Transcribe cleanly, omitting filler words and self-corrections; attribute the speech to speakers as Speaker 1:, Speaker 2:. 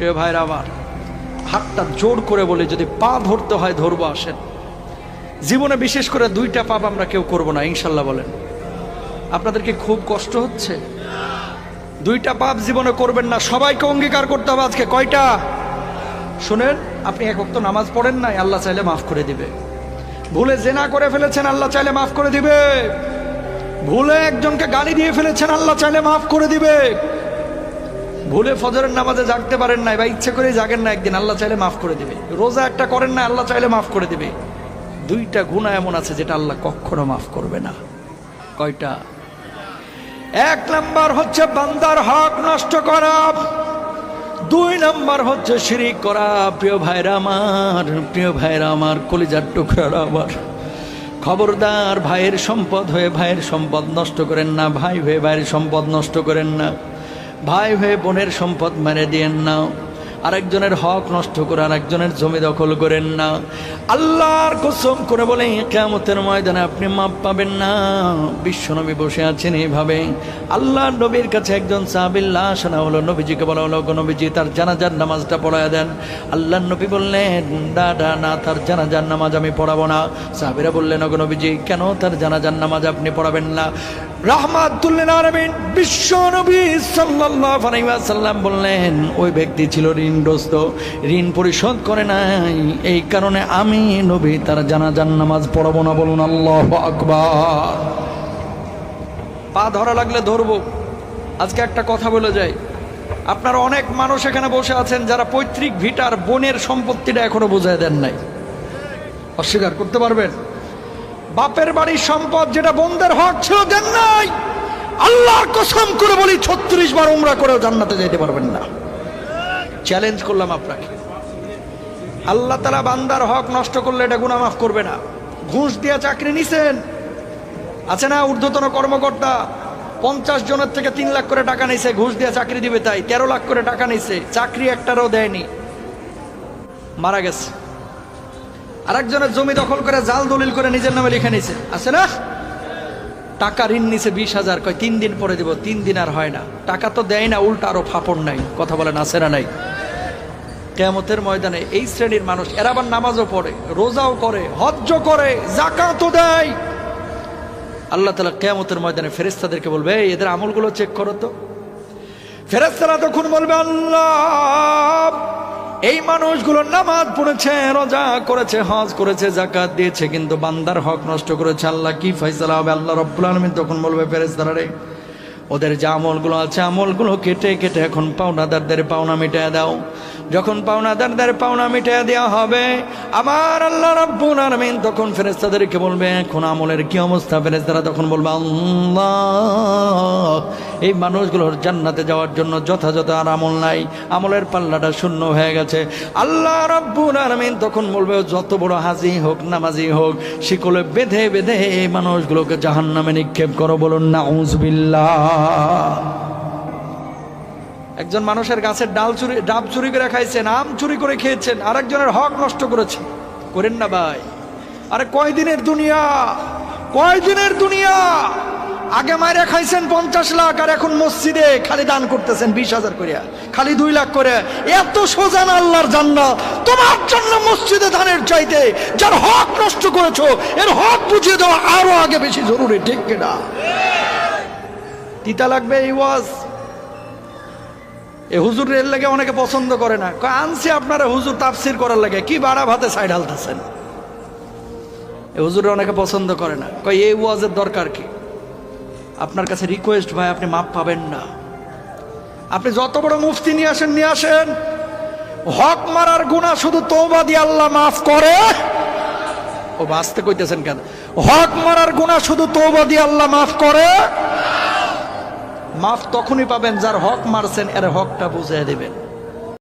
Speaker 1: প্রিয় ভাইরা আমার, হাতটা জোর করে বলে যদি পা ধরতে হয় ধরবো, আসেন। জীবনে বিশেষ করে 2টা পাপ আমরা কেউ করব না, ইনশাল্লাহ বলেন। আপনাদেরকে খুব কষ্ট হচ্ছে? 2টা পাপ জীবনে করবেন না, সবাইকে অঙ্গীকার করতে হবে আজকে। কয়টা? শুনেন, আপনি 1 ওয়াক্ত নামাজ পড়েন নাই, আল্লাহ চাইলে মাফ করে দিবে। ভুলে জেনা করে ফেলেছেন, আল্লাহ চাইলে মাফ করে দিবে। ভুলে একজনকে গালি দিয়ে ফেলেছেন, আল্লাহ চাইলে মাফ করে দিবে। ভুলে ফজরের নামাজে জাগতে পারেন নাই বা ইচ্ছে করে জাগেন না একদিন, আল্লাহ চাইলে মাফ করে দিবে। রোজা একটা করেন না, আল্লাহ চাইলে মাফ করে দিবে। 2টা গুনাহ এমন আছে যেটা আল্লাহ কখনো মাফ করবে না। কয়টা? 1 নাম্বার হচ্ছে বান্দার হক নষ্ট করা, 2 নাম্বার হচ্ছে শিরিক করা। প্রিয় ভাইরা আমার, কলিজার টুকরারা আমার, খবরদার, ভাইয়ের সম্পদ হয়ে ভাইয়ের সম্পদ নষ্ট করেন না, ভাই হয়ে ভাইয়ের সম্পদ নষ্ট করেন না, ভাই হয়ে বোনের সম্পদ মেরে দিয়েন না, আরেকজনের হক নষ্ট করে আরেকজনের জমি দখল করেন না। আল্লাহর কসম করে বলে কিয়ামতের ময়দানে আপনি মাপ পাবেন না। বিশ্বনবী বসে আছেন এইভাবে, আল্লাহর নবীর কাছে একজন সাহাবীর লাশ আনা হলো। নবীজিকে বলা হলো, নবীজি তার জানাজার নামাজটা পড়ায় দেন। আল্লাহর নবী বললেন, না, তার জানাজার নামাজ আমি পড়াবো না। সাহাবীরা বললেন, নবীজি কেন তার জানাজার নামাজ আপনি পড়াবেন না? রাহমাতুল লিল আলামিন বিশ্বনবী সাল্লাল্লাহু আলাইহি ওয়াসাল্লাম বললেন, ওই ব্যক্তি ছিল ঋণগ্রস্ত, ঋণ পরিশোধ করে নাই, এই কারণে আমি নবী তার জানাজার নামাজ পড়াবো না। বলুন আল্লাহু আকবার। পা ধরা লাগলে ধরবো। আজকে একটা কথা বলে যাই, আপনারা অনেক মানুষ এখানে বসে আছেন যারা পৈতৃক ভিটার বোনের সম্পত্তিটা এখনো বুঝায় দেন নাই। অস্বীকার করতে পারবেন? বাপের বাড়ির সম্পদ যেটা বোনদের হক ছিল দেন নাই। আল্লাহর কসম করে বলি 36 বার উমরা করেও জান্নাতে যেতে পারবেন না। চ্যালেঞ্জ করলাম আপনাকে। আল্লাহ তাআলা বান্দার হক নষ্ট করলে এটা গুনাহ মাফ করবে না। ঘুষ দিয়ে চাকরি নিছেন, আছে না ঊর্ধ্বতন কর্মকর্তা 50 জনের থেকে 3 লাখ করে টাকা নিছে, ঘুষ দিয়ে চাকরি দিবে তাই 13 লাখ করে টাকা নিছে, চাকরি একটারও দেয়নি, মারা গেছে। আরেকজনের জমি দখল করে জাল দলিল করে নিজের নামে লিখে নিছে, আছে না? টাকা ঋণ নিছে 20,000, কয় 3 দিন পরে দেব, 3 দিন আর হয় না, টাকা তো দেয় না, উল্টা আরো ফাপড় নাই। কথা বলেন, আছে না নাই? কিয়ামতের ময়দানে এই শ্রেণীর মানুষ, এরা আবার নামাজও পড়ে, রোজাও করে, হজ্জও করে, যাকাতও দেয়। আল্লাহ তাআলা কিয়ামতের ময়দানে ফেরেশতাদেরকে বলবে, এদের আমলগুলো চেক করো তো। ফেরেশতারা তখন বলবে, আল্লাহ, এই মানুষগুলো নামাজ পড়েছে, রোজা করেছে, হজ করেছে, যাকাত দিয়েছে, কিন্তু বান্দার হক নষ্ট করেছে। আল্লাহ কি ফয়সালা হবে? আল্লাহ রাব্বুল আলামিন তখন বলবে, ফেরেশতারা রে, ওদের যে আমলগুলো আছে আমলগুলো কেটে কেটে এখন পাওনাদারদের পাওনা মিটিয়ে দাও। যখন পাওনাদারদের পাওনা মিটিয়ে দেওয়া হবে, আমার আল্লাহ রাব্বুল আলামিন তখন ফেরেশতাদেরকে বলবে, এখন আমলের কি অবস্থা? ফেরেশতারা তখন বলবে, আল্লাহ, এই মানুষগুলোর জান্নাতে যাওয়ার জন্য যথাযথ আর আমল নাই, আমলের পাল্লাটা শূন্য হয়ে গেছে। আল্লাহ রাব্বুল আলামিন তখন বলবে, যত বড় হাজি হোক, নামাজি হোক, শিকলে বেঁধে বেঁধে এই মানুষগুলোকে জাহান্নামে নিক্ষেপ করো। বলুন নাউযুবিল্লাহ। একজন মানুষের গাছের ডাব চুরি করে খাইছেন, আম চুরি করে খেয়েছেন, আরেকজনের হক নষ্ট করেছেন। করেন না ভাই? আরে কয়দিনের দুনিয়া? আগে মাইরে খাইছেন 50 লাখ, আর এখন মসজিদে খালি দান করতেছেন 20,000 করে, খালি 2 লাখ করে। এত সোজা না আল্লাহর জান্নাত তোমার জন্য মসজিদে দানের চাইতে। যার হক নষ্ট করেছো এর হক বুঝিয়ে দেওয়া আরো আগে বেশি জরুরি, ঠিক কিনা? তিতা লাগবে এই ওয়াজ। এ হুজুর এর লাগে অনেকে পছন্দ করে না, আনছি আপনারা হুজুর তাফসির করার লাগে, কি বাড়া ভাতে সাইড হালতেছেন। এ হুজুর অনেকে পছন্দ করে না, কয় এই ওয়াজের দরকার কি? আপনার কাছে রিকোয়েস্ট ভাই, আপনি মাপ পাবেন না। আপনি যত বড় মুফতি নিয়ে আসেন, হক মারার গুনাহ শুধু তওবা দিয়ে আল্লাহ মাফ করে। ও বাঁচতে কইতেছেন কেন? হক মারার গুনাহ শুধু তওবা দিয়ে আল্লাহ মাফ করে। মাফ তখনই পাবেন যার হক মারছেন এর হকটা বুঝিয়ে দিবেন।